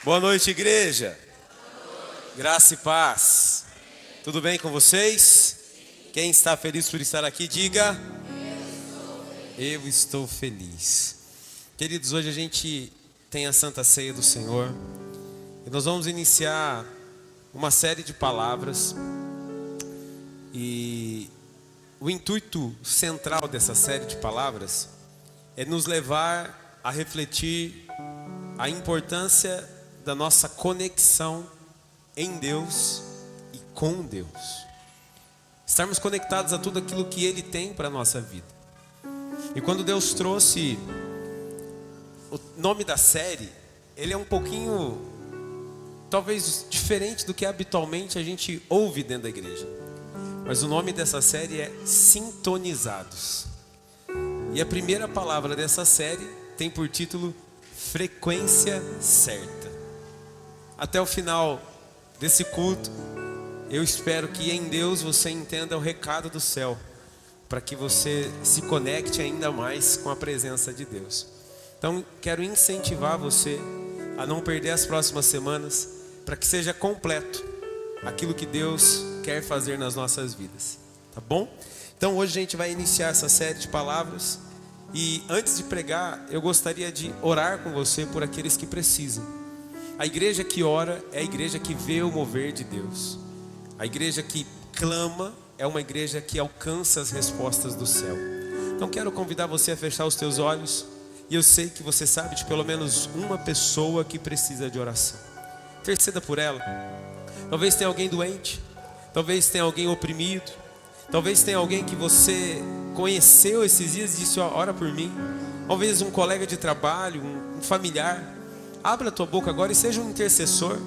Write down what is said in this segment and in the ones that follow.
Boa noite, igreja. Graça e paz. Tudo bem com vocês? Quem está feliz por estar aqui, diga: eu estou feliz. Queridos, hoje a gente tem a Santa Ceia do Senhor e nós vamos iniciar uma série de palavras. E o intuito central dessa série de palavras é nos levar a refletir a importância da nossa conexão em Deus e com Deus. Estarmos conectados a tudo aquilo que Ele tem para a nossa vida. E quando Deus trouxe o nome da série, ele é um pouquinho, talvez, diferente do que habitualmente a gente ouve dentro da igreja. Mas o nome dessa série é Sintonizados. E a primeira palavra dessa série tem por título Frequência Certa. Até o final desse culto, eu espero que em Deus você entenda o recado do céu, para que você se conecte ainda mais com a presença de Deus. Então, quero incentivar você a não perder as próximas semanas, para que seja completo aquilo que Deus quer fazer nas nossas vidas, tá bom? Então, hoje a gente vai iniciar essa série de palavras. E antes de pregar, eu gostaria de orar com você por aqueles que precisam. A igreja que ora é a igreja que vê o mover de Deus. A igreja que clama é uma igreja que alcança as respostas do céu. Então quero convidar você a fechar os teus olhos. E eu sei que você sabe de pelo menos uma pessoa que precisa de oração. Interceda por ela. Talvez tenha alguém doente. Talvez tenha alguém oprimido. Talvez tenha alguém que você conheceu esses dias e disse: ora por mim. Talvez um colega de trabalho, um familiar. Abra a tua boca agora e seja um intercessor.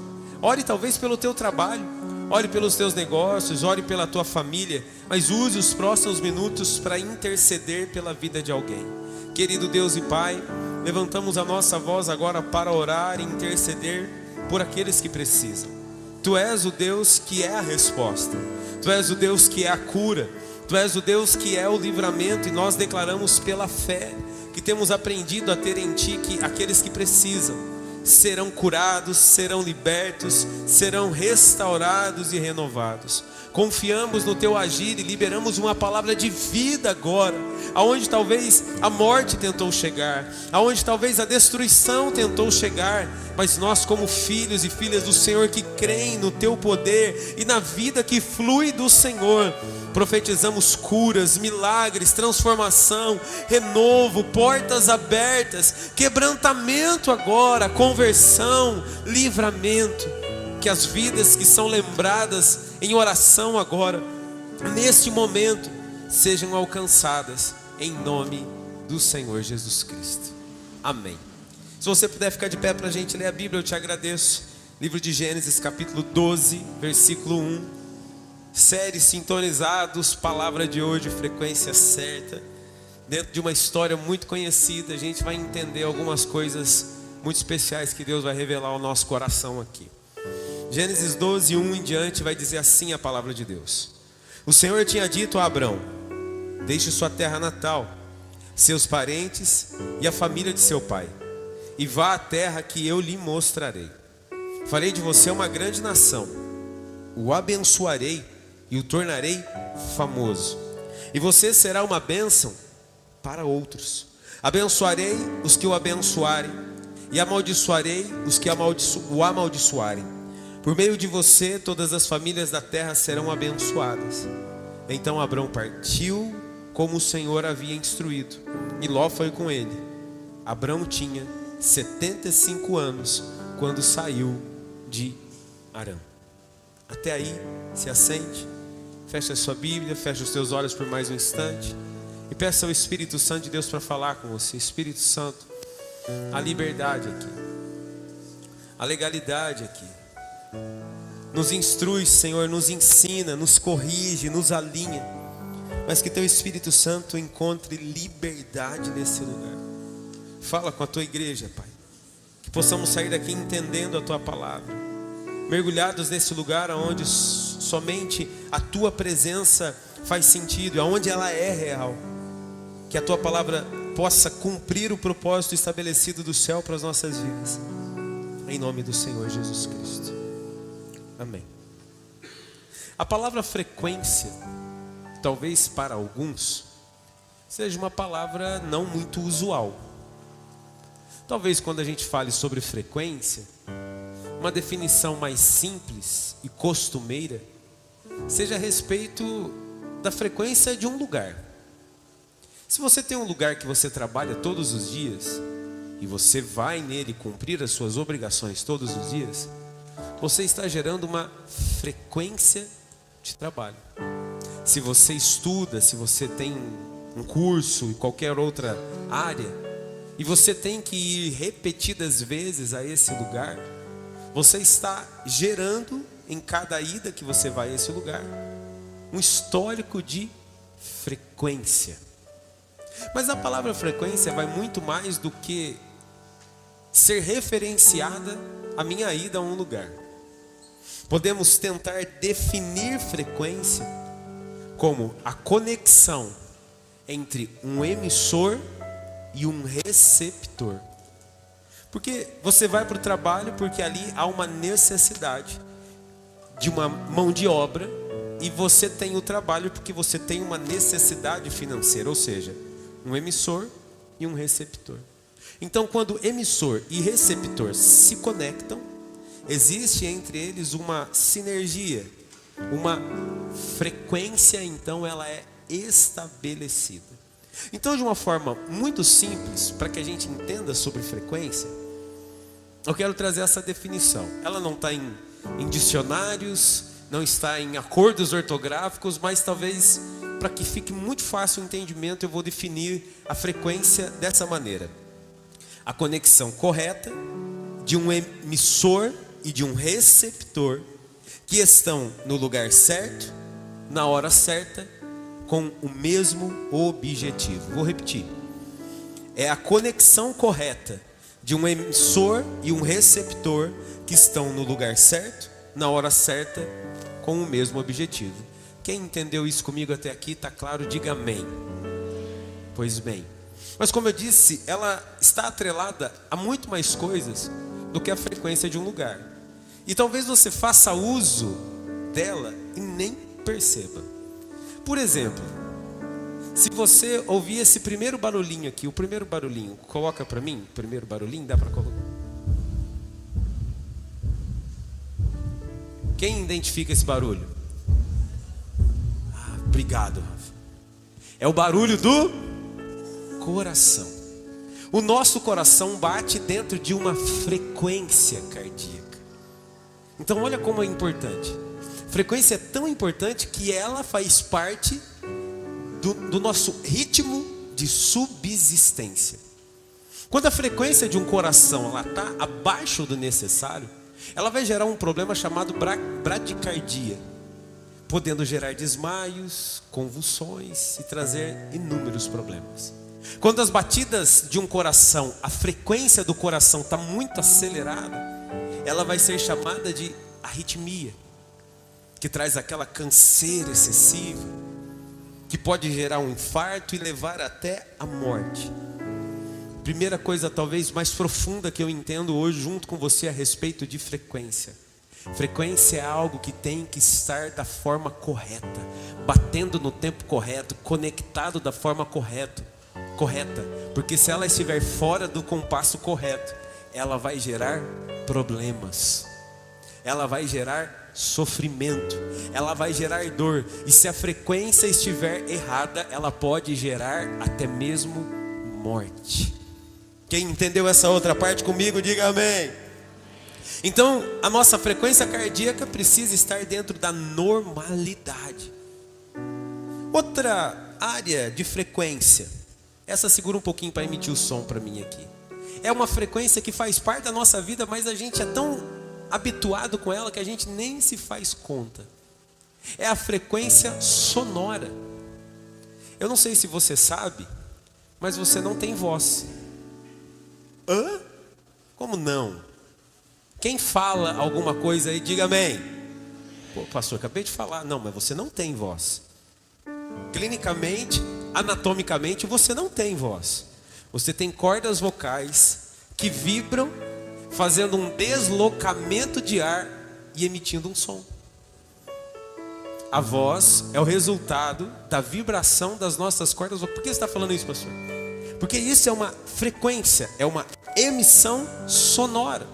Ore talvez pelo teu trabalho, ore pelos teus negócios, ore pela tua família, mas use os próximos minutos para interceder pela vida de alguém. Querido Deus e Pai, levantamos a nossa voz agora para orar e interceder por aqueles que precisam. Tu és o Deus que é a resposta. Tu és o Deus que é a cura. Tu és o Deus que é o livramento. E nós declaramos pela fé que temos aprendido a ter em Ti que aqueles que precisam serão curados, serão libertos, serão restaurados e renovados. Confiamos no Teu agir e liberamos uma palavra de vida agora, aonde talvez a morte tentou chegar, aonde talvez a destruição tentou chegar, mas nós, como filhos e filhas do Senhor que creem no Teu poder e na vida que flui do Senhor, profetizamos curas, milagres, transformação, renovo, portas abertas, quebrantamento agora, conversão, livramento. Que as vidas que são lembradas em oração agora, neste momento, sejam alcançadas em nome do Senhor Jesus Cristo. Amém. Se você puder ficar de pé para a gente ler a Bíblia, eu te agradeço. Livro de Gênesis, capítulo 12, versículo 1. Série Sintonizados, palavra de hoje, frequência certa. Dentro de uma história muito conhecida, a gente vai entender algumas coisas muito especiais que Deus vai revelar ao nosso coração aqui. Gênesis 12, 1 em diante vai dizer assim a palavra de Deus. O Senhor tinha dito a Abrão: deixe sua terra natal, seus parentes e a família de seu pai, e vá à terra que eu lhe mostrarei. Farei de você uma grande nação, o abençoarei e o tornarei famoso, e você será uma bênção para outros. Abençoarei os que o abençoarem, e amaldiçoarei os que o amaldiçoarem. Por meio de você, todas as famílias da terra serão abençoadas. Então Abrão partiu como o Senhor havia instruído, e Ló foi com ele. Abrão tinha 75 anos quando saiu de Harã. Até aí, se assente, feche a sua Bíblia, feche os teus olhos por mais um instante e peça ao Espírito Santo de Deus para falar com você. Espírito Santo, a liberdade aqui, a legalidade aqui. Nos instrui, Senhor, nos ensina, nos corrige, nos alinha. Mas que Teu Espírito Santo encontre liberdade nesse lugar. Fala com a Tua igreja, Pai. Que possamos sair daqui entendendo a Tua palavra, mergulhados nesse lugar onde somente a Tua presença faz sentido, aonde ela é real. Que a Tua palavra possa cumprir o propósito estabelecido do céu para as nossas vidas. em nome do Senhor Jesus Cristo. Amém. A palavra frequência, talvez para alguns, seja uma palavra não muito usual. Talvez quando a gente fale sobre frequência, uma definição mais simples e costumeira seja a respeito da frequência de um lugar. Se você tem um lugar que você trabalha todos os dias e você vai nele cumprir as suas obrigações todos os dias, você está gerando uma frequência de trabalho. Se você estuda, se você tem um curso e qualquer outra área, e você tem que ir repetidas vezes a esse lugar, você está gerando em cada ida que você vai a esse lugar um histórico de frequência. Mas a palavra frequência vai muito mais do que ser referenciada a minha ida a um lugar. Podemos tentar definir frequência como a conexão entre um emissor e um receptor. Porque você vai para o trabalho porque ali há uma necessidade de uma mão de obra, e você tem o trabalho porque você tem uma necessidade financeira, ou seja, um emissor e um receptor. Então, quando emissor e receptor se conectam, existe entre eles uma sinergia, uma frequência, então ela é estabelecida. Então, de uma forma muito simples, para que a gente entenda sobre frequência, eu quero trazer essa definição. Ela não está em dicionários, não está em acordos ortográficos, mas talvez para que fique muito fácil o entendimento, eu vou definir a frequência dessa maneira: a conexão correta de um emissor e de um receptor que estão no lugar certo, na hora certa, com o mesmo objetivo. Vou repetir: é a conexão correta de um emissor e um receptor que estão no lugar certo, na hora certa, com o mesmo objetivo. Quem entendeu isso comigo até aqui, está claro? Diga amém. Pois bem, mas como eu disse, ela está atrelada a muito mais coisas do que a frequência de um lugar. E talvez você faça uso dela e nem perceba. Por exemplo, se você ouvir esse primeiro barulhinho aqui, o primeiro barulhinho, coloca para mim, o primeiro barulhinho, dá para colocar? Quem identifica esse barulho? Obrigado, Rafa. É o barulho do coração. O nosso coração bate dentro de uma frequência cardíaca. Então olha como é importante. Frequência é tão importante que ela faz parte do nosso ritmo de subsistência. Quando a frequência de um coração está abaixo do necessário, ela vai gerar um problema chamado bradicardia, podendo gerar desmaios, convulsões e trazer inúmeros problemas. Quando as batidas de um coração, a frequência do coração está muito acelerada, ela vai ser chamada de arritmia, que traz aquela canseira excessiva, que pode gerar um infarto e levar até a morte. Primeira coisa talvez mais profunda que eu entendo hoje junto com você a respeito de frequência. Frequência é algo que tem que estar da forma correta, batendo no tempo correto, conectado da forma correta. Porque se ela estiver fora do compasso correto, ela vai gerar problemas, ela vai gerar sofrimento, ela vai gerar dor. E se a frequência estiver errada, ela pode gerar até mesmo morte. Quem entendeu essa outra parte comigo, diga amém. Então, a nossa frequência cardíaca precisa estar dentro da normalidade. Outra área de frequência, essa segura um pouquinho para emitir o som para mim aqui. É uma frequência que faz parte da nossa vida, mas a gente é tão habituado com ela que a gente nem se faz conta. É a frequência sonora. Eu não sei se você sabe, mas você não tem voz. Hã? Como não? Quem fala alguma coisa aí, diga amém. Pô, pastor, acabei de falar. Não, mas você não tem voz. Clinicamente, anatomicamente, você não tem voz. Você tem cordas vocais que vibram fazendo um deslocamento de ar e emitindo um som. A voz é o resultado da vibração das nossas cordas. Por que você está falando isso, pastor? Porque isso é uma frequência, é uma emissão sonora.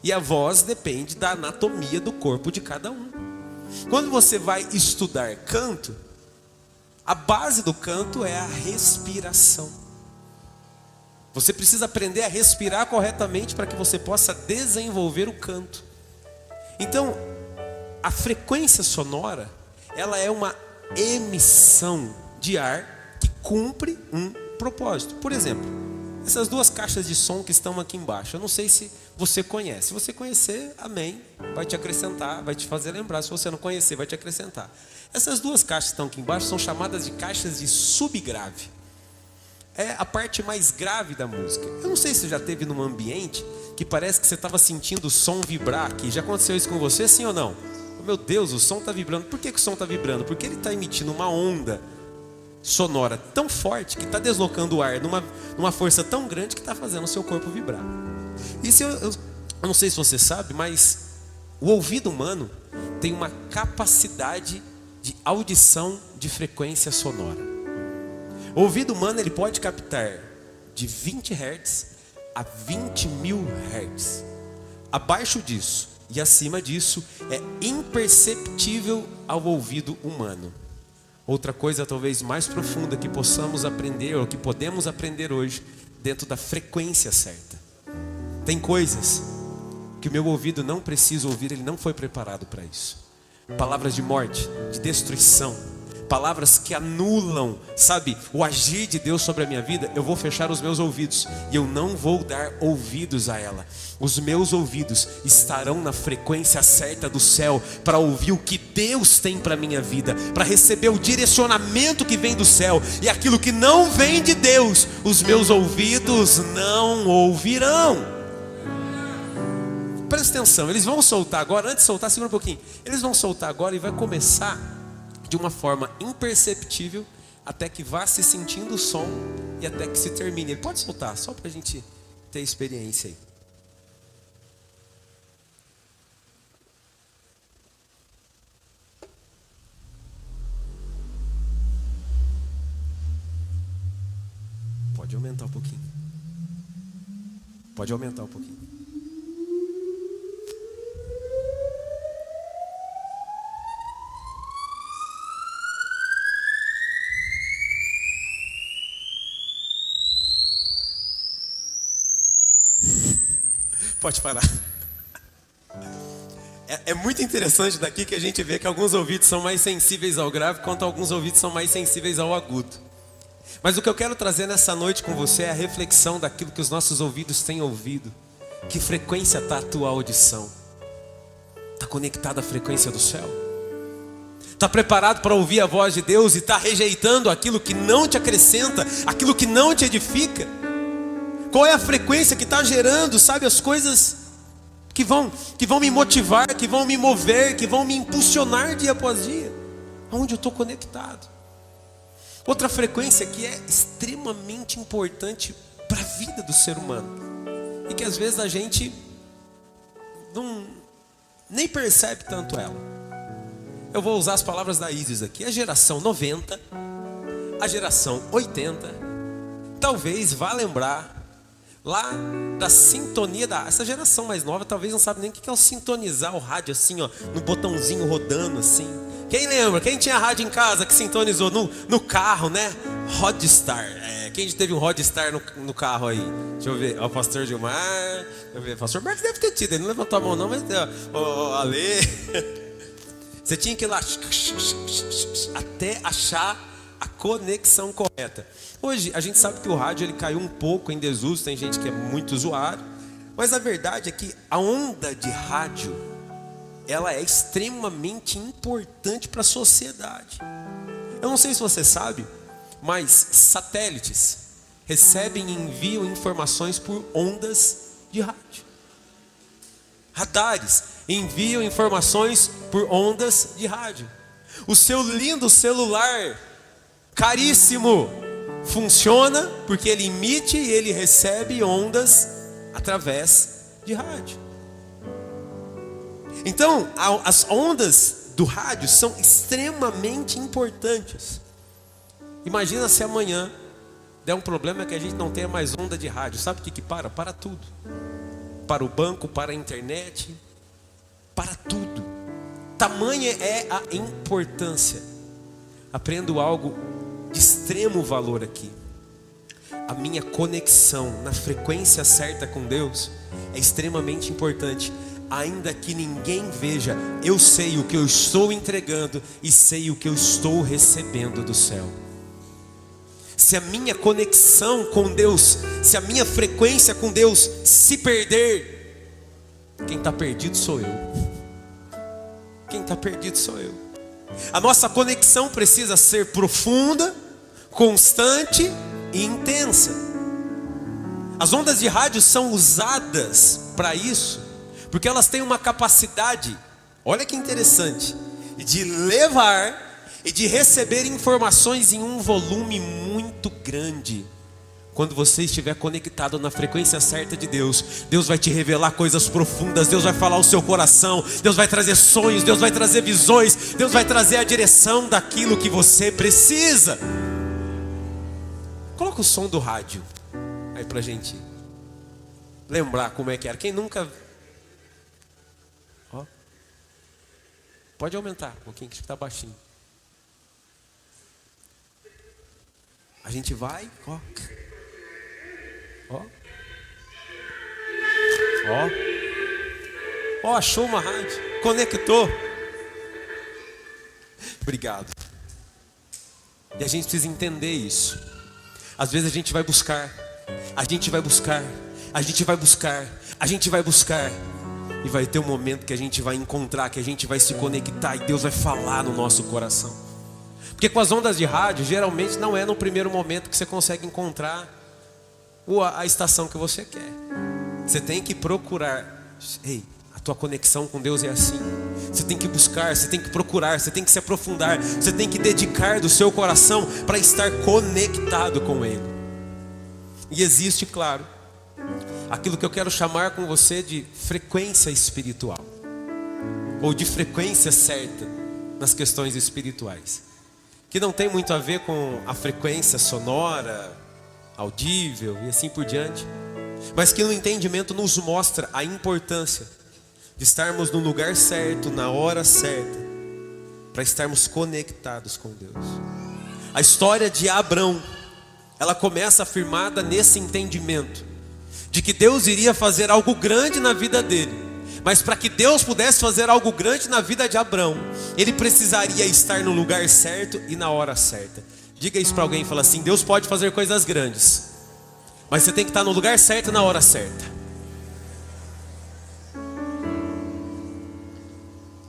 E a voz depende da anatomia do corpo de cada um. Quando você vai estudar canto, a base do canto é a respiração. Você precisa aprender a respirar corretamente para que você possa desenvolver o canto. Então, a frequência sonora, ela é uma emissão de ar que cumpre um propósito. Por exemplo, essas duas caixas de som que estão aqui embaixo, eu não sei se você conhece. Se você conhecer, amém, vai te acrescentar, vai te fazer lembrar. Se você não conhecer, vai te acrescentar. Essas duas caixas que estão aqui embaixo são chamadas de caixas de subgrave. É a parte mais grave da música. Eu não sei se você já esteve num ambiente que parece que você estava sentindo o som vibrar aqui. Já aconteceu isso com você, sim ou não? Meu Deus, o som está vibrando. Por que o som está vibrando? Porque ele está emitindo uma onda sonora tão forte que está deslocando o ar numa força tão grande que está fazendo o seu corpo vibrar. Isso eu não sei se você sabe, mas o ouvido humano tem uma capacidade de audição de frequência sonora. O ouvido humano ele pode captar de 20 Hz a 20 mil Hz. Abaixo disso e acima disso é imperceptível ao ouvido humano. Outra coisa talvez mais profunda que possamos aprender, ou que podemos aprender hoje, dentro da frequência certa. Tem coisas que o meu ouvido não precisa ouvir, ele não foi preparado para isso. Palavras de morte, de destruição, palavras que anulam, sabe, o agir de Deus sobre a minha vida. Eu vou fechar os meus ouvidos e eu não vou dar ouvidos a ela. Os meus ouvidos estarão na frequência certa do céu para ouvir o que Deus tem para a minha vida, para receber o direcionamento que vem do céu. E aquilo que não vem de Deus, os meus ouvidos não ouvirão. Presta atenção, eles vão soltar agora. Antes de soltar, segura um pouquinho. Eles vão soltar agora e vai começar de uma forma imperceptível até que vá se sentindo o som e até que se termine. Ele pode soltar, só para a gente ter experiência aí. Pode aumentar um pouquinho. Pode aumentar um pouquinho. Pode parar. É muito interessante daqui que a gente vê que alguns ouvidos são mais sensíveis ao grave, enquanto alguns ouvidos são mais sensíveis ao agudo. Mas o que eu quero trazer nessa noite com você é a reflexão daquilo que os nossos ouvidos têm ouvido. Que frequência está a tua audição? Está conectada à frequência do céu? Está preparado para ouvir a voz de Deus e está rejeitando aquilo que não te acrescenta, aquilo que não te edifica? Qual é a frequência que está gerando, sabe, as coisas que vão me motivar, que vão me mover, que vão me impulsionar dia após dia? Aonde eu estou conectado? Outra frequência que é extremamente importante para a vida do ser humano e que às vezes a gente nem percebe tanto ela. Eu vou usar as palavras da Isis aqui. A geração 90, a geração 80, talvez vá lembrar lá da sintonia essa geração mais nova talvez não sabe nem o que é o sintonizar o rádio assim, ó, no botãozinho rodando assim. Quem lembra? Quem tinha rádio em casa que sintonizou no carro, né? Rodstar. Quem teve um Rodstar no carro aí? Deixa eu ver. Ó, o pastor Gilmar. Deixa eu ver. O pastor Marcos deve ter tido. Ele não levantou a mão não, mas Ale. Você tinha que ir lá até achar a conexão correta. Hoje a gente sabe que o rádio ele caiu um pouco em desuso, tem gente que é muito usuário, mas a verdade é que a onda de rádio ela é extremamente importante para a sociedade. Eu não sei se você sabe, mas satélites recebem e enviam informações por ondas de rádio. Radares enviam informações por ondas de rádio. O seu lindo celular, caríssimo, funciona porque ele emite e ele recebe ondas através de rádio. Então, as ondas do rádio são extremamente importantes. Imagina se amanhã der um problema que a gente não tenha mais onda de rádio. Sabe o que para? Para tudo. Para o banco, para a internet, para tudo. Tamanha é a importância. Aprendo algo de extremo valor aqui. A minha conexão na frequência certa com Deus é extremamente importante. Ainda que ninguém veja, eu sei o que eu estou entregando e sei o que eu estou recebendo do céu. Se a minha conexão com Deus, se a minha frequência com Deus se perder, quem está perdido sou eu. Quem está perdido sou eu. A nossa conexão precisa ser profunda, constante e intensa. As ondas de rádio são usadas para isso, porque elas têm uma capacidade, olha que interessante, de levar e de receber informações em um volume muito grande. Quando você estiver conectado na frequência certa de Deus, Deus vai te revelar coisas profundas, Deus vai falar ao seu coração, Deus vai trazer sonhos, Deus vai trazer visões, Deus vai trazer a direção daquilo que você precisa. Coloca o som do rádio aí pra gente lembrar como é que era. Quem nunca... Ó. Pode aumentar um pouquinho, que está baixinho. A gente vai, ó. Ó. Ó. Ó, achou uma rádio. Conectou. Obrigado. E a gente precisa entender isso. Às vezes a gente vai buscar. A gente vai buscar. A gente vai buscar. A gente vai buscar. E vai ter um momento que a gente vai encontrar, que a gente vai se conectar e Deus vai falar no nosso coração. Porque com as ondas de rádio, geralmente não é no primeiro momento que você consegue encontrar a estação que você quer. Você tem que procurar. Ei, a tua conexão com Deus é assim. Você tem que buscar, você tem que procurar, você tem que se aprofundar, você tem que dedicar do seu coração para estar conectado com Ele. E existe, claro, aquilo que eu quero chamar com você de frequência espiritual, ou de frequência certa nas questões espirituais, que não tem muito a ver com a frequência sonora, audível e assim por diante, mas que no entendimento nos mostra a importância de estarmos no lugar certo, na hora certa, para estarmos conectados com Deus. A história de Abrão, ela começa afirmada nesse entendimento, de que Deus iria fazer algo grande na vida dele. Mas para que Deus pudesse fazer algo grande na vida de Abrão, ele precisaria estar no lugar certo e na hora certa. Diga isso para alguém e fala assim: Deus pode fazer coisas grandes, mas você tem que estar no lugar certo e na hora certa.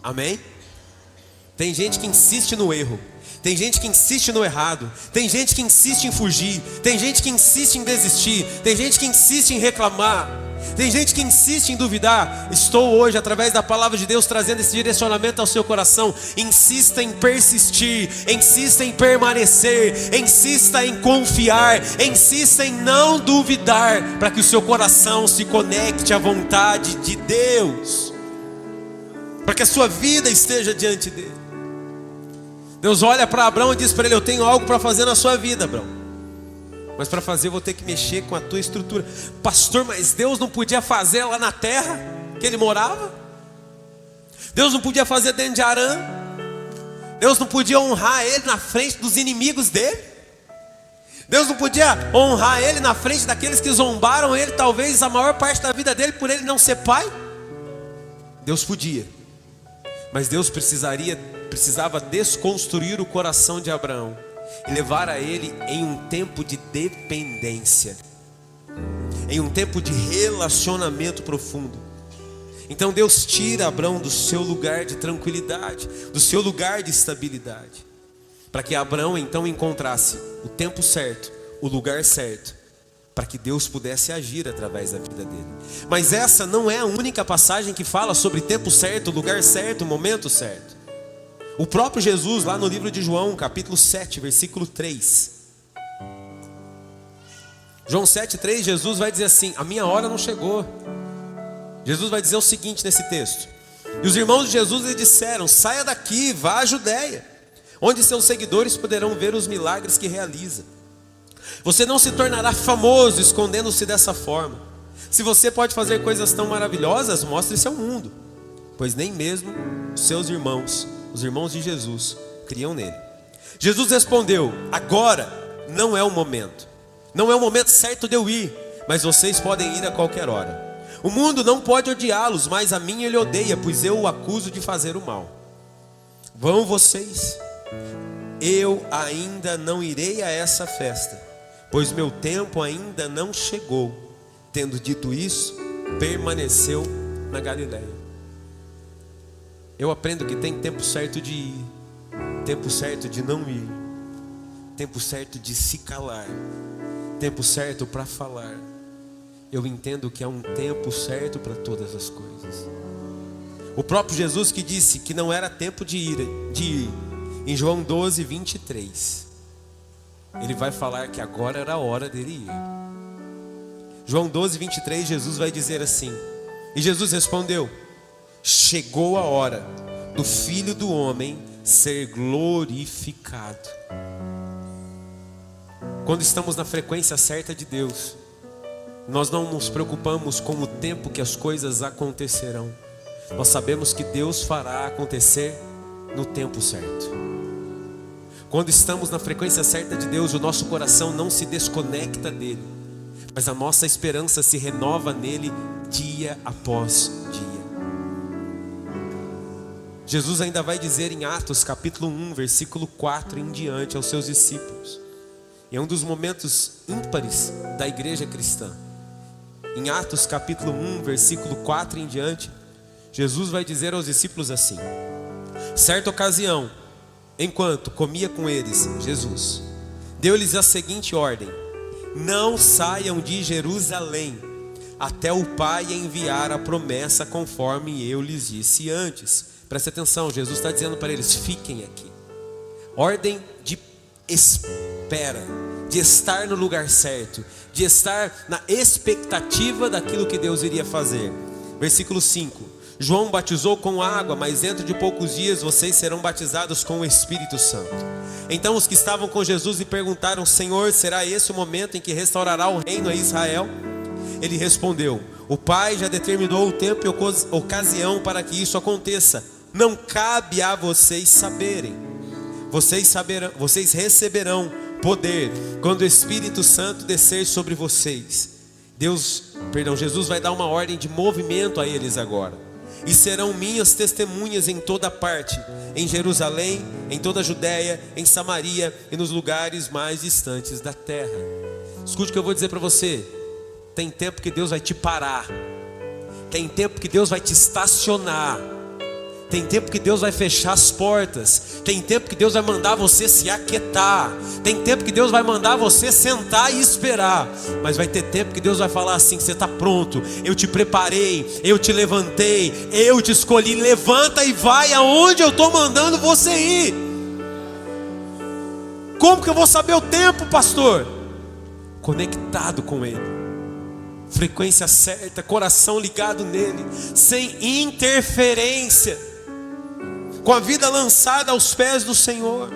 Amém? Tem gente que insiste no erro, tem gente que insiste no errado, tem gente que insiste em fugir, tem gente que insiste em desistir, tem gente que insiste em reclamar, tem gente que insiste em duvidar. Estou hoje, através da palavra de Deus, trazendo esse direcionamento ao seu coração. Insista em persistir, insista em permanecer, insista em confiar, insista em não duvidar, para que o seu coração se conecte à vontade de Deus, para que a sua vida esteja diante dele. Deus olha para Abrão e diz para ele: eu tenho algo para fazer na sua vida, Abrão, mas para fazer eu vou ter que mexer com a tua estrutura. Pastor, mas Deus não podia fazer lá na terra que ele morava? Deus não podia fazer dentro de Harã? Deus não podia honrar ele na frente dos inimigos dele? Deus não podia honrar ele na frente daqueles que zombaram ele, talvez a maior parte da vida dele, por ele não ser pai? Deus podia, mas Deus precisava desconstruir o coração de Abraão e levar a ele em um tempo de dependência, em um tempo de relacionamento profundo. Então Deus tira Abrão do seu lugar de tranquilidade, do seu lugar de estabilidade, para que Abrão então encontrasse o tempo certo, o lugar certo, para que Deus pudesse agir através da vida dele. Mas essa não é a única passagem que fala sobre tempo certo, lugar certo, momento certo. O próprio Jesus, lá no livro de João, capítulo 7, versículo 3. João 7,3, Jesus vai dizer assim: a minha hora não chegou. Jesus vai dizer o seguinte nesse texto: e os irmãos de Jesus lhe disseram: saia daqui, vá à Judeia, onde seus seguidores poderão ver os milagres que realiza. Você não se tornará famoso escondendo-se dessa forma. Se você pode fazer coisas tão maravilhosas, mostre-se ao mundo, pois nem mesmo os seus irmãos, os irmãos de Jesus, criam nele. Jesus respondeu: agora não é o momento, não é o momento certo de eu ir, mas vocês podem ir a qualquer hora. O mundo não pode odiá-los, mas a mim ele odeia, pois eu o acuso de fazer o mal. Vão vocês, eu ainda não irei a essa festa, pois meu tempo ainda não chegou. Tendo dito isso, permaneceu na Galileia. Eu aprendo que tem tempo certo de ir, tempo certo de não ir, tempo certo de se calar, tempo certo para falar. Eu entendo que há um tempo certo para todas as coisas. O próprio Jesus que disse que não era tempo de ir, em João 12, 23, ele vai falar que agora era a hora dele ir. João 12, 23, Jesus vai dizer assim: e Jesus respondeu: chegou a hora do Filho do Homem ser glorificado. Quando estamos na frequência certa de Deus, nós não nos preocupamos com o tempo que as coisas acontecerão. Nós sabemos que Deus fará acontecer no tempo certo. Quando estamos na frequência certa de Deus, o nosso coração não se desconecta dele, mas a nossa esperança se renova nele dia após dia. Jesus ainda vai dizer em Atos capítulo 1, versículo 4 em diante aos seus discípulos. E é um dos momentos ímpares da igreja cristã. Em Atos capítulo 1, versículo 4 em diante, Jesus vai dizer aos discípulos assim: certa ocasião, enquanto comia com eles, Jesus deu-lhes a seguinte ordem: não saiam de Jerusalém, até o Pai enviar a promessa conforme eu lhes disse antes. Preste atenção, Jesus está dizendo para eles: fiquem aqui. Ordem de espera, de estar no lugar certo, de estar na expectativa daquilo que Deus iria fazer. Versículo 5: João batizou com água, mas dentro de poucos dias vocês serão batizados com o Espírito Santo. Então os que estavam com Jesus lhe perguntaram: Senhor, será esse o momento em que restaurará o reino a Israel? Ele respondeu: o Pai já determinou o tempo e ocasião para que isso aconteça. Não cabe a vocês saberem. Vocês receberão poder quando o Espírito Santo descer sobre vocês. Jesus vai dar uma ordem de movimento a eles agora. E serão minhas testemunhas em toda parte, em Jerusalém, em toda a Judéia, em Samaria e nos lugares mais distantes da terra. Escute o que eu vou dizer para você. Tem tempo que Deus vai te parar. Tem tempo que Deus vai te estacionar. Tem tempo que Deus vai fechar as portas. Tem tempo que Deus vai mandar você se aquietar. Tem tempo que Deus vai mandar você sentar e esperar. Mas vai ter tempo que Deus vai falar assim: você está pronto, eu te preparei, eu te levantei, eu te escolhi. Levanta e vai aonde eu estou mandando você ir. Como que eu vou saber o tempo, pastor? Conectado com Ele, frequência certa, coração ligado nele, sem interferência, com a vida lançada aos pés do Senhor.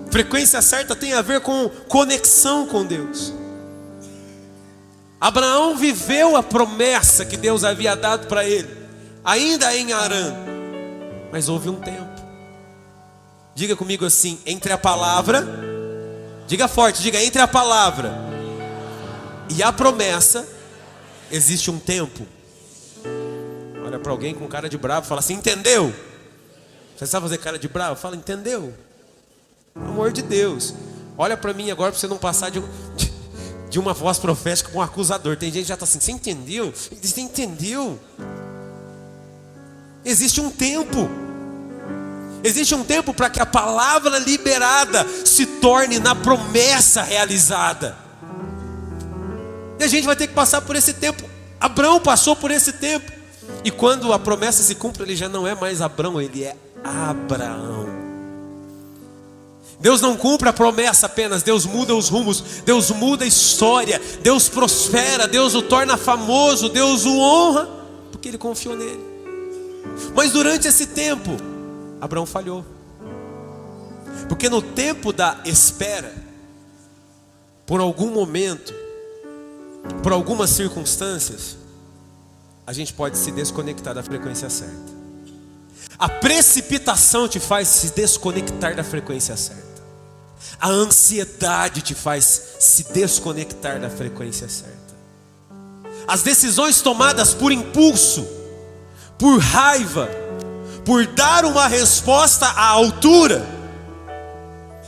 Frequência certa tem a ver com conexão com Deus. Abraão viveu a promessa que Deus havia dado para ele, ainda em Harã, mas houve um tempo. Diga comigo assim: entre a palavra, diga forte, diga: entre a palavra e a promessa existe um tempo. Olha para alguém com cara de bravo, fala assim: entendeu? Você sabe fazer cara de bravo? Fala: entendeu? Pelo amor de Deus. Olha para mim agora, para você não passar de uma voz profética com um acusador. Tem gente que já está assim: você entendeu? Você entendeu? Existe um tempo. Existe um tempo para que a palavra liberada se torne na promessa realizada. E a gente vai ter que passar por esse tempo. Abraão passou por esse tempo. E quando a promessa se cumpre, ele já não é mais Abrão, ele é Abraão. Deus não cumpre a promessa apenas, Deus muda os rumos, Deus muda a história, Deus prospera, Deus o torna famoso, Deus o honra, porque ele confiou nele. Mas durante esse tempo, Abraão falhou. Porque no tempo da espera, por algum momento, por algumas circunstâncias, a gente pode se desconectar da frequência certa. A precipitação te faz se desconectar da frequência certa. A ansiedade te faz se desconectar da frequência certa. As decisões tomadas por impulso, por raiva, por dar uma resposta à altura,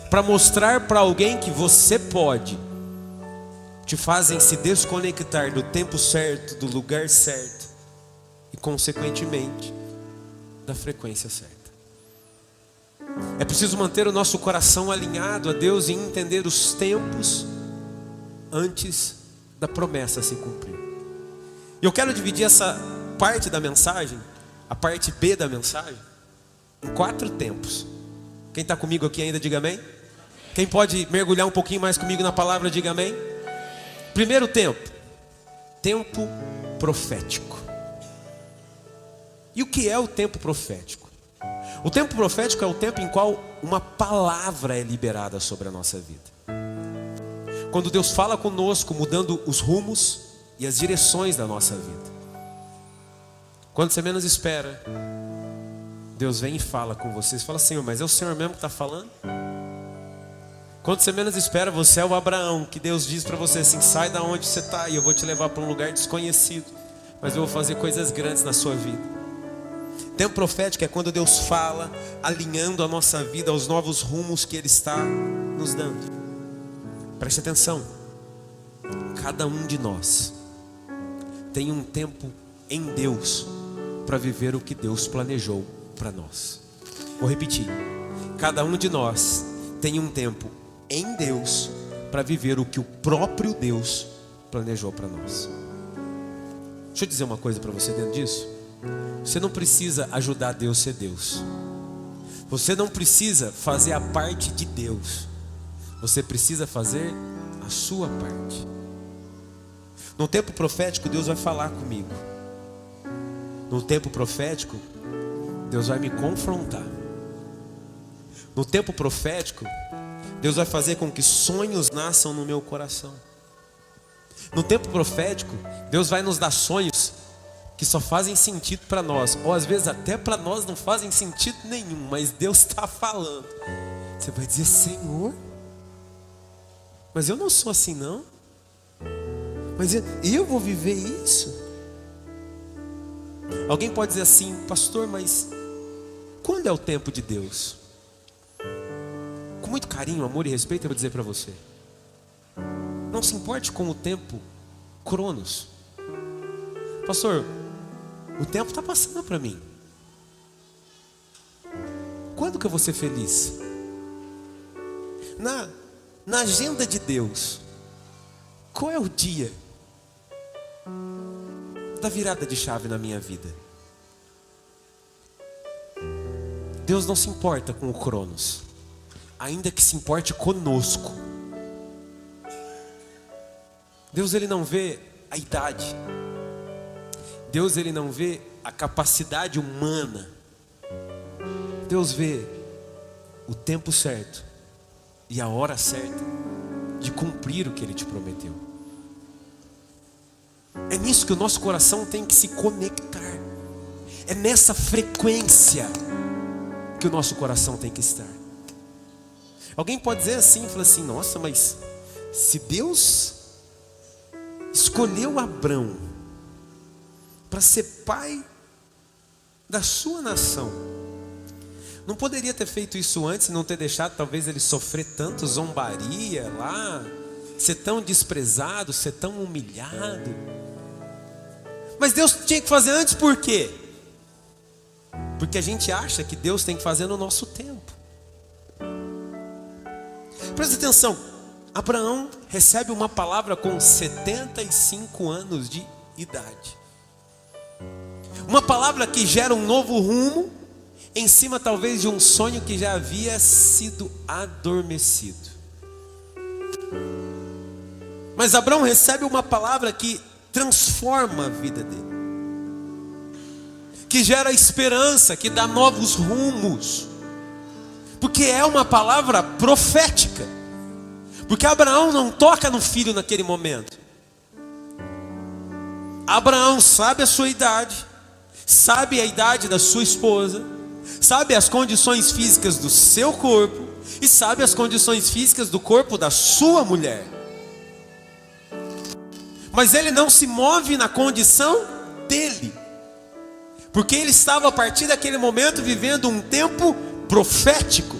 para mostrar para alguém que você pode, te fazem se desconectar do tempo certo, do lugar certo e consequentemente da frequência certa. É preciso manter o nosso coração alinhado a Deus e entender os tempos antes da promessa se cumprir. E eu quero dividir essa parte da mensagem, a parte B da mensagem, em 4 tempos. Quem está comigo aqui ainda, diga amém. Quem pode mergulhar um pouquinho mais comigo na palavra, diga amém. Primeiro tempo, tempo profético. E o que é o tempo profético? O tempo profético é o tempo em qual uma palavra é liberada sobre a nossa vida. Quando Deus fala conosco, mudando os rumos e as direções da nossa vida. Quando você menos espera, Deus vem e fala com você. Você fala, Senhor, mas é o Senhor mesmo que está falando? Quando você menos espera, você é o Abraão, que Deus diz para você assim, sai da onde você está e eu vou te levar para um lugar desconhecido, mas eu vou fazer coisas grandes na sua vida. Tempo profético é quando Deus fala, alinhando a nossa vida aos novos rumos que Ele está nos dando. Preste atenção, cada um de nós tem um tempo em Deus para viver o que Deus planejou para nós. Vou repetir, cada um de nós tem um tempo em Deus para viver o que o próprio Deus planejou para nós. Deixa eu dizer uma coisa para você dentro disso. Você não precisa ajudar Deus a ser Deus. Você não precisa fazer a parte de Deus. Você precisa fazer a sua parte. No tempo profético, Deus vai falar comigo. No tempo profético, Deus vai me confrontar. No tempo profético, Deus vai fazer com que sonhos nasçam no meu coração. No tempo profético, Deus vai nos dar sonhos que só fazem sentido para nós, ou às vezes até para nós não fazem sentido nenhum, mas Deus está falando. Você vai dizer, Senhor, mas eu não sou assim não. Mas eu vou viver isso? Alguém pode dizer assim, pastor, mas quando é o tempo de Deus? Com muito carinho, amor e respeito eu vou dizer para você, não se importe com o tempo Cronos. Pastor, o tempo está passando para mim. Quando que eu vou ser feliz? Na agenda de Deus, qual é o dia da virada de chave na minha vida? Deus não se importa com o Cronos, ainda que se importe conosco. Deus ele não vê a idade. Deus ele não vê a capacidade humana. Deus vê o tempo certo e a hora certa de cumprir o que Ele te prometeu. É nisso que o nosso coração tem que se conectar. É nessa frequência que o nosso coração tem que estar. Alguém pode dizer assim, fala assim, nossa, mas se Deus escolheu Abrão para ser pai da sua nação, não poderia ter feito isso antes, não ter deixado talvez ele sofrer tanto zombaria lá, ser tão desprezado, ser tão humilhado? Mas Deus tinha que fazer antes, por quê? Porque a gente acha que Deus tem que fazer no nosso tempo. Presta atenção, Abraão recebe uma palavra com 75 anos de idade. Uma palavra que gera um novo rumo em cima talvez de um sonho que já havia sido adormecido. Mas Abraão recebe uma palavra que transforma a vida dele, que gera esperança, que dá novos rumos, porque é uma palavra profética. Porque Abraão não toca no filho naquele momento. Abraão sabe a sua idade, sabe a idade da sua esposa, sabe as condições físicas do seu corpo e sabe as condições físicas do corpo da sua mulher. Mas ele não se move na condição dele, porque ele estava a partir daquele momento vivendo um tempo profético.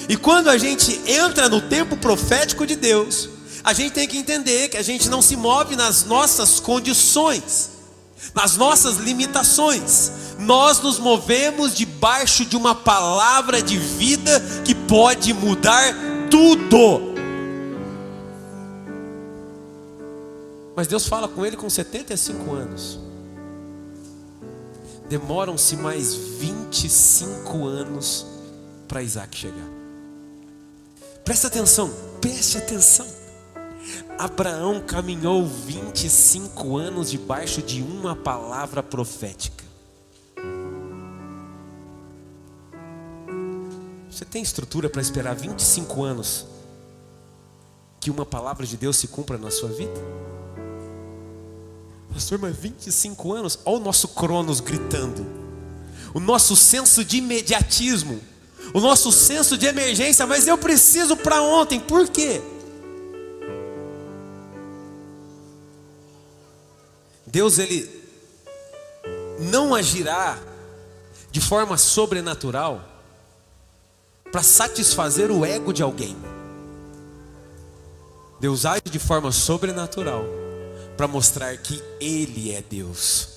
E quando a gente entra no tempo profético de Deus, a gente tem que entender que a gente não se move nas nossas condições, nas nossas limitações. Nós nos movemos debaixo de uma palavra de vida que pode mudar tudo. Mas Deus fala com ele com 75 anos. Demoram-se mais 25 anos para Isaac chegar. Presta atenção, preste atenção. Abraão caminhou 25 anos debaixo de uma palavra profética. Você tem estrutura para esperar 25 anos que uma palavra de Deus se cumpra na sua vida? Pastor, mas 25 anos? Olha o nosso Cronos gritando, o nosso senso de imediatismo, o nosso senso de emergência. Mas eu preciso para ontem. Por quê? Deus, ele não agirá de forma sobrenatural para satisfazer o ego de alguém. Deus age de forma sobrenatural para mostrar que Ele é Deus.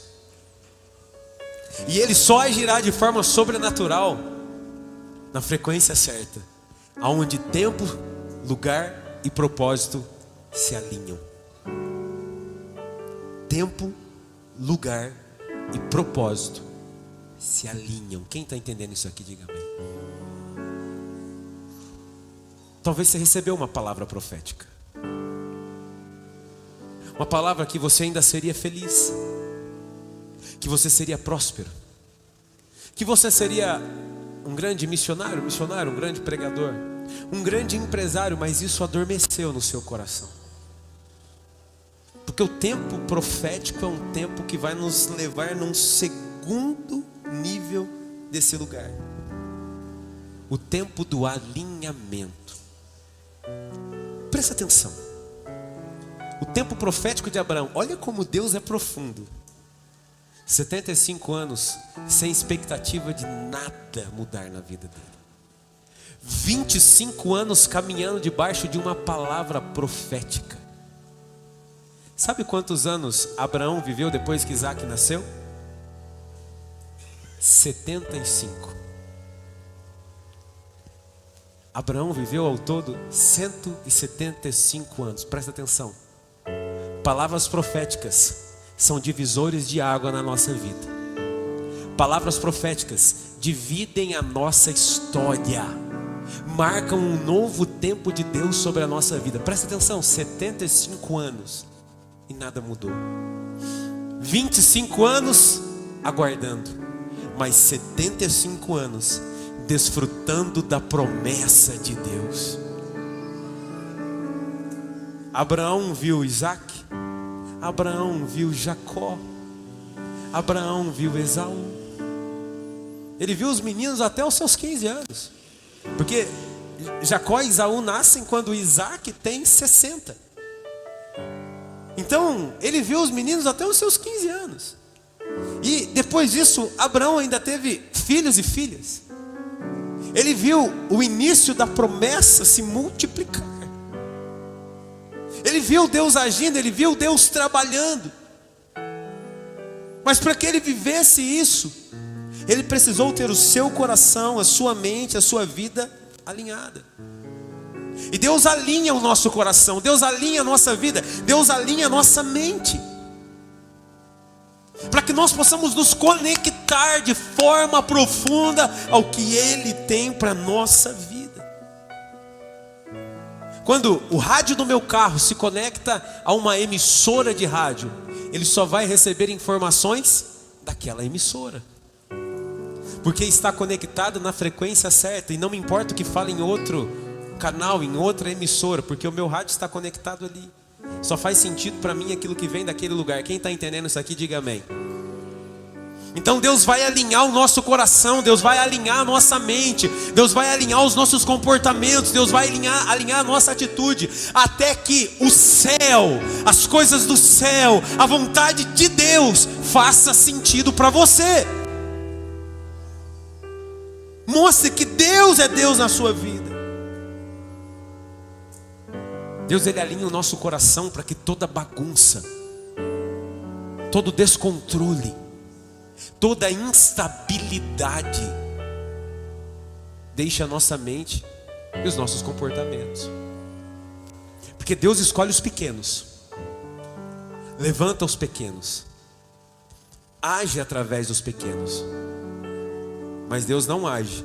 E Ele só agirá de forma sobrenatural na frequência certa, aonde tempo, lugar e propósito se alinham. Tempo, lugar e propósito se alinham. Quem está entendendo isso aqui, diga amém. Talvez você recebeu uma palavra profética, uma palavra que você ainda seria feliz, que você seria próspero, que você seria um grande missionário, um grande pregador, um grande empresário, mas isso adormeceu no seu coração. Porque o tempo profético é um tempo que vai nos levar num segundo nível desse lugar. O tempo do alinhamento. Presta atenção. O tempo profético de Abraão, olha como Deus é profundo. 75 anos sem expectativa de nada mudar na vida dele. 25 anos caminhando debaixo de uma palavra profética. Sabe quantos anos Abraão viveu depois que Isaac nasceu? 75. Abraão viveu ao todo 175 anos. Presta atenção. Palavras proféticas são divisores de água na nossa vida. Palavras proféticas dividem a nossa história, marcam um novo tempo de Deus sobre a nossa vida. Presta atenção, 75 anos e nada mudou. 25 anos aguardando, mas 75 anos desfrutando da promessa de Deus. Abraão viu Isaac, Abraão viu Jacó, Abraão viu Esaú. Ele viu os meninos até os seus 15 anos. Porque Jacó e Esaú nascem quando Isaac tem 60. Então ele viu os meninos até os seus 15 anos. E depois disso Abraão ainda teve filhos e filhas. Ele viu o início da promessa se multiplicar. Ele viu Deus agindo, ele viu Deus trabalhando. Mas para que ele vivesse isso, ele precisou ter o seu coração, a sua mente, a sua vida alinhada. E Deus alinha o nosso coração, Deus alinha a nossa vida, Deus alinha a nossa mente. para que nós possamos nos conectar de forma profunda ao que Ele tem para a nossa vida. Quando o rádio do meu carro se conecta a uma emissora de rádio, ele só vai receber informações daquela emissora, porque está conectado na frequência certa. E não me importa o que fala em outro canal, em outra emissora, porque o meu rádio está conectado ali. Só faz sentido para mim aquilo que vem daquele lugar. Quem está entendendo isso aqui, diga amém. Então Deus vai alinhar o nosso coração, Deus vai alinhar a nossa mente, Deus vai alinhar os nossos comportamentos, Deus vai alinhar a nossa atitude, até que o céu, as coisas do céu, a vontade de Deus faça sentido para você. Mostre que Deus é Deus na sua vida. Deus, Ele alinha o nosso coração para que toda bagunça, todo descontrole, toda instabilidade deixe a nossa mente e os nossos comportamentos. Porque Deus escolhe os pequenos, levanta os pequenos, age através dos pequenos. Mas Deus não age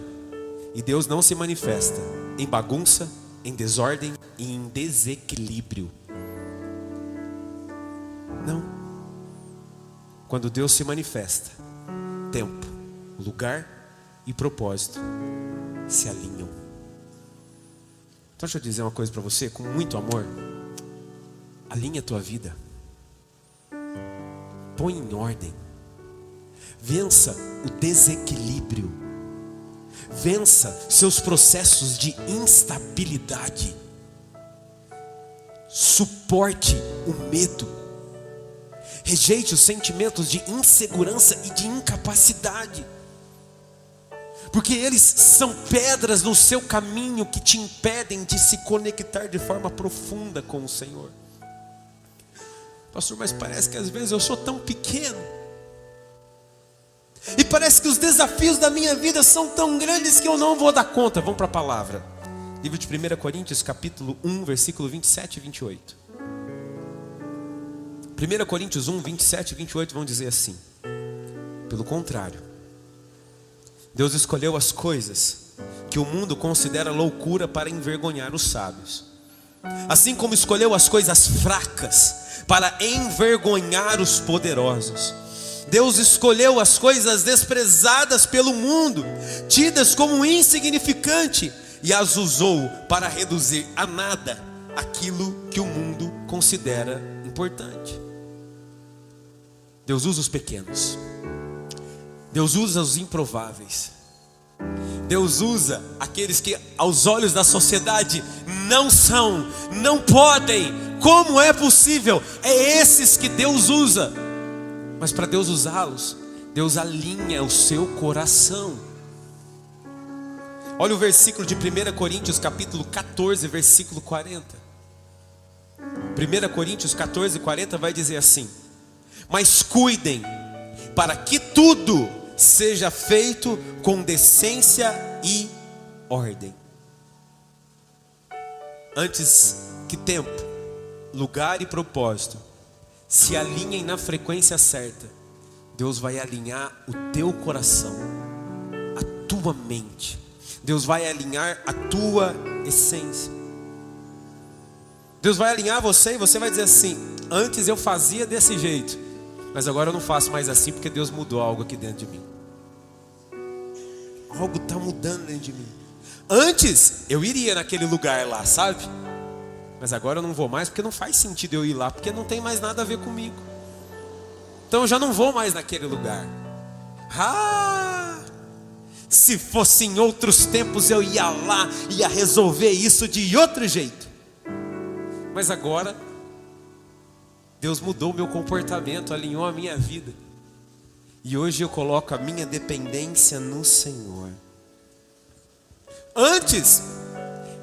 e Deus não se manifesta em bagunça, em desordem e em desequilíbrio. Não. Quando Deus se manifesta, tempo, lugar e propósito se alinham. Então deixa eu dizer uma coisa para você, com muito amor. Alinha a tua vida, põe em ordem, vença o desequilíbrio, vença seus processos de instabilidade, suporte o medo, rejeite os sentimentos de insegurança e de incapacidade, porque eles são pedras no seu caminho que te impedem de se conectar de forma profunda com o Senhor. Pastor, mas parece que às vezes eu sou tão pequeno, e parece que os desafios da minha vida são tão grandes que eu não vou dar conta. Vamos para a palavra. Livro de 1 Coríntios, capítulo 1, versículo 27 e 28. 1 Coríntios 1, 27 e 28 vão dizer assim: pelo contrário, Deus escolheu as coisas que o mundo considera loucura para envergonhar os sábios, assim como escolheu as coisas fracas para envergonhar os poderosos. Deus escolheu as coisas desprezadas pelo mundo, tidas como insignificante, e as usou para reduzir a nada aquilo que o mundo considera importante. Deus usa os pequenos, Deus usa os improváveis, Deus usa aqueles que aos olhos da sociedade não são, não podem, como é possível? É esses que Deus usa. Mas para Deus usá-los, Deus alinha o seu coração. Olha o versículo de 1 Coríntios capítulo 14, versículo 40. 1 Coríntios 14, 40 vai dizer assim: mas cuidem para que tudo seja feito com decência e ordem. Antes que tempo, lugar e propósito se alinhem na frequência certa, Deus vai alinhar o teu coração, a tua mente. Deus vai alinhar a tua essência. Deus vai alinhar você e você vai dizer assim: antes eu fazia desse jeito, mas agora eu não faço mais assim, porque Deus mudou algo aqui dentro de mim. Algo está mudando dentro de mim. Antes eu iria naquele lugar lá, sabe? Mas agora eu não vou mais, porque não faz sentido eu ir lá, porque não tem mais nada a ver comigo. Então eu já não vou mais naquele lugar. Se fosse em outros tempos eu ia lá, ia resolver isso de outro jeito. Mas agora Deus mudou o meu comportamento, alinhou a minha vida, e hoje eu coloco a minha dependência no Senhor. Antes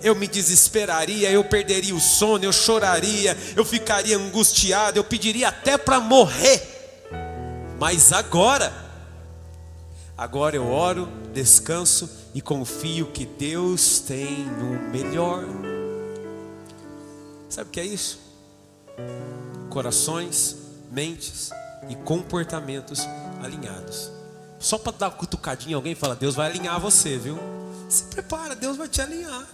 eu me desesperaria, eu perderia o sono, eu choraria, eu ficaria angustiado, eu pediria até para morrer. Mas agora eu oro, descanso e confio que Deus tem o melhor. Sabe o que é isso? Corações, mentes e comportamentos alinhados. Só para dar uma cutucadinha em alguém e falar: Deus vai alinhar você, viu? Se prepara, Deus vai te alinhar.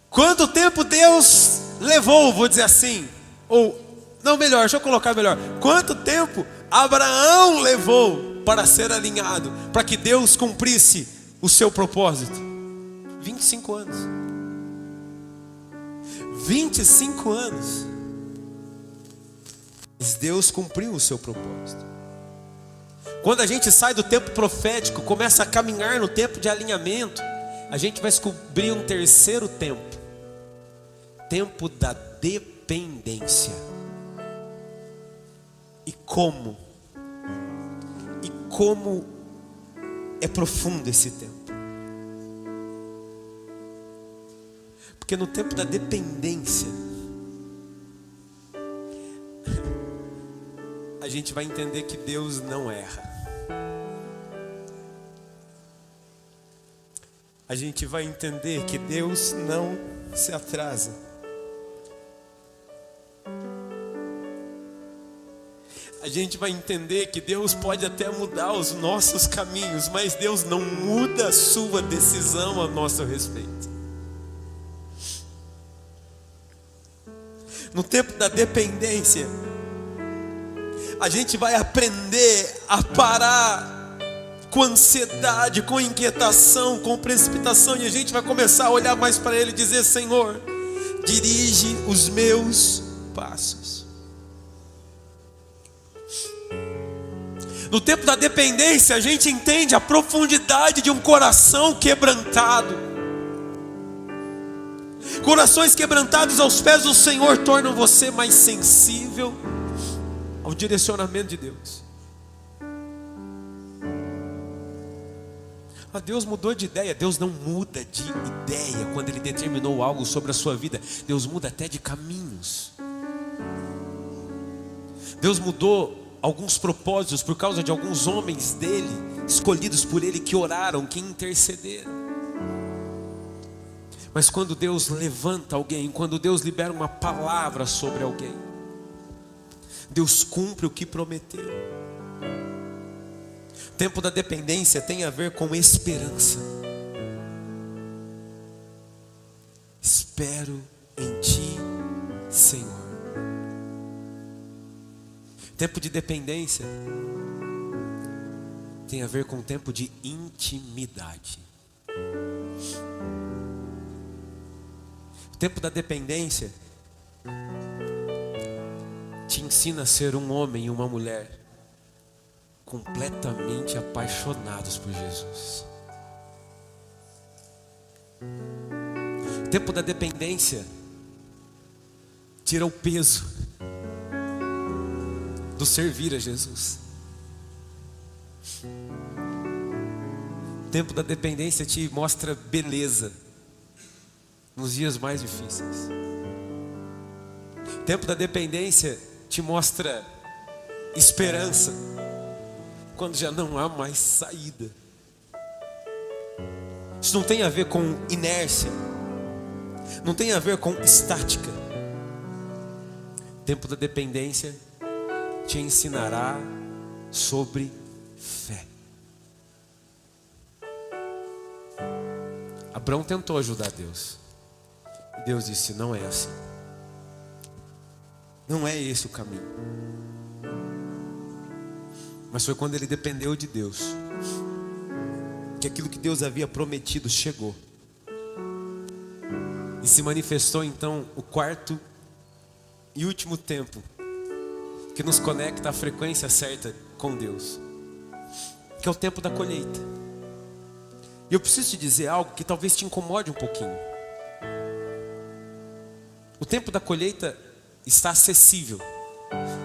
Quanto tempo Deus levou, vou dizer assim, ou não, melhor, deixa eu colocar melhor. Quanto tempo Abraão levou para ser alinhado, para que Deus cumprisse o seu propósito? 25 anos. 25 anos. Mas Deus cumpriu o seu propósito. Quando a gente sai do tempo profético, começa a caminhar no tempo de alinhamento, a gente vai descobrir um terceiro tempo. Tempo da dependência. E como é profundo esse tempo. Porque no tempo da dependência, a gente vai entender que Deus não erra. A gente vai entender que Deus não se atrasa. A gente vai entender que Deus pode até mudar os nossos caminhos, mas Deus não muda a sua decisão a nosso respeito. No tempo da dependência, a gente vai aprender a parar com ansiedade, com inquietação, com precipitação, e a gente vai começar a olhar mais para Ele e dizer: Senhor, dirige os meus passos. No tempo da dependência, a gente entende a profundidade de um coração quebrantado. Corações quebrantados aos pés do Senhor tornam você mais sensível ao direcionamento de Deus. Deus mudou de ideia. Deus não muda de ideia quando Ele determinou algo sobre a sua vida. Deus muda até de caminhos. Deus mudou alguns propósitos por causa de alguns homens dele, escolhidos por Ele, que oraram, que intercederam. Mas quando Deus levanta alguém, quando Deus libera uma palavra sobre alguém, Deus cumpre o que prometeu. O tempo da dependência tem a ver com esperança. Espero em Ti, Senhor. Tempo de dependência tem a ver com o tempo de intimidade. O tempo da dependência te ensina a ser um homem e uma mulher completamente apaixonados por Jesus. O tempo da dependência tira o peso do servir a Jesus. O tempo da dependência te mostra beleza nos dias mais difíceis. O tempo da dependência te mostra esperança quando já não há mais saída. Isso não tem a ver com inércia, não tem a ver com estática. O tempo da dependência te ensinará sobre fé. Abraão tentou ajudar Deus. Deus disse: não é assim. Não é esse o caminho. Mas foi quando ele dependeu de Deus que aquilo que Deus havia prometido chegou. E se manifestou então o quarto e último tempo que nos conecta à frequência certa com Deus, que é o tempo da colheita. E eu preciso te dizer algo que talvez te incomode um pouquinho. O tempo da colheita está acessível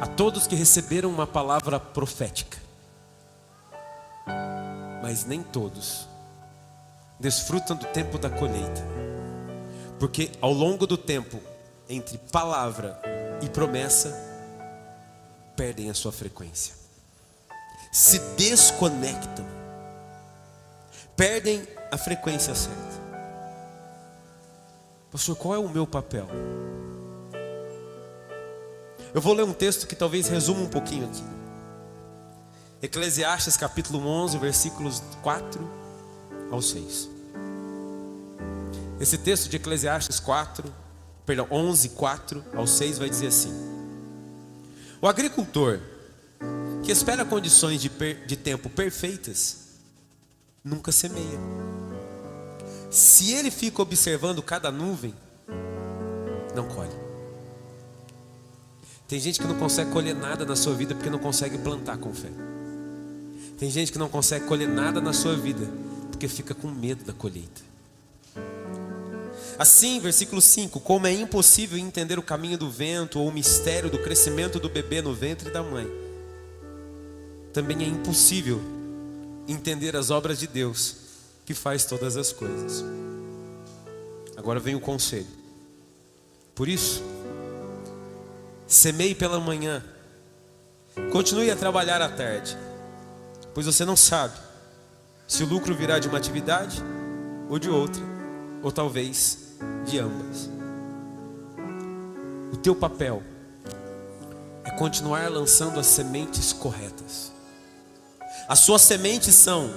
a todos que receberam uma palavra profética, mas nem todos desfrutam do tempo da colheita, porque ao longo do tempo entre palavra e promessa perdem a sua frequência, se desconectam, perdem a frequência certa. Pastor, qual é o meu papel? Eu vou ler um texto que talvez resuma um pouquinho aqui. Eclesiastes capítulo 11, versículos 4 ao 6. Esse texto de Eclesiastes 11, 4 ao 6 vai dizer assim: o agricultor que espera condições de tempo perfeitas nunca semeia. Se ele fica observando cada nuvem, não colhe. Tem gente que não consegue colher nada na sua vida porque não consegue plantar com fé. Tem gente que não consegue colher nada na sua vida porque fica com medo da colheita. Assim, versículo 5: como é impossível entender o caminho do vento ou o mistério do crescimento do bebê no ventre da mãe, também é impossível entender as obras de Deus que faz todas as coisas. Agora vem o conselho. Por isso, semeie pela manhã, continue a trabalhar à tarde, pois você não sabe se o lucro virá de uma atividade ou de outra, ou talvez de ambas. O teu papel é continuar lançando as sementes corretas. As suas sementes são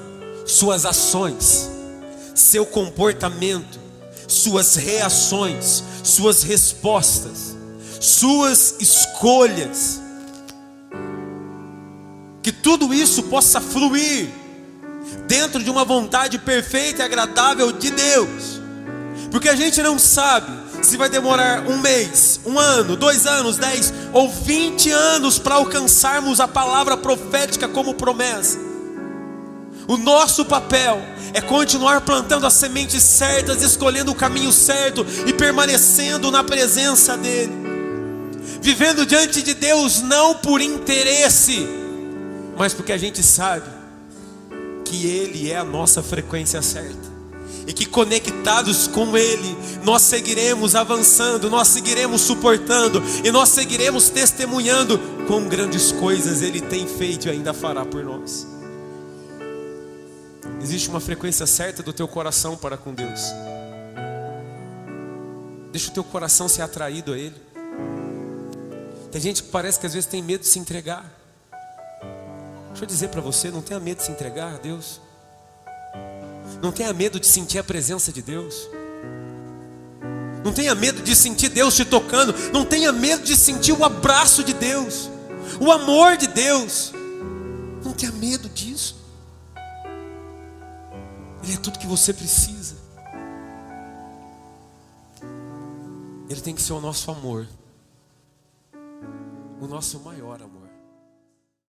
suas ações, seu comportamento, suas reações, suas respostas, suas escolhas. Que tudo isso possa fluir dentro de uma vontade perfeita e agradável de Deus. Porque a gente não sabe se vai demorar 1 mês, 1 ano, 2 anos, 10 ou 20 anos para alcançarmos a palavra profética como promessa. O nosso papel é continuar plantando as sementes certas, escolhendo o caminho certo e permanecendo na presença dEle. Vivendo diante de Deus não por interesse, mas porque a gente sabe que Ele é a nossa frequência certa. E que conectados com Ele, nós seguiremos avançando, nós seguiremos suportando, e nós seguiremos testemunhando quão grandes coisas Ele tem feito e ainda fará por nós. Existe uma frequência certa do teu coração para com Deus. Deixa o teu coração ser atraído a Ele. Tem gente que parece que às vezes tem medo de se entregar. Deixa eu dizer para você, não tenha medo de se entregar a Deus. Não tenha medo de sentir a presença de Deus. Não tenha medo de sentir Deus te tocando. Não tenha medo de sentir o abraço de Deus, o amor de Deus. Não tenha medo disso. Ele é tudo que você precisa. Ele tem que ser o nosso amor, o nosso maior amor.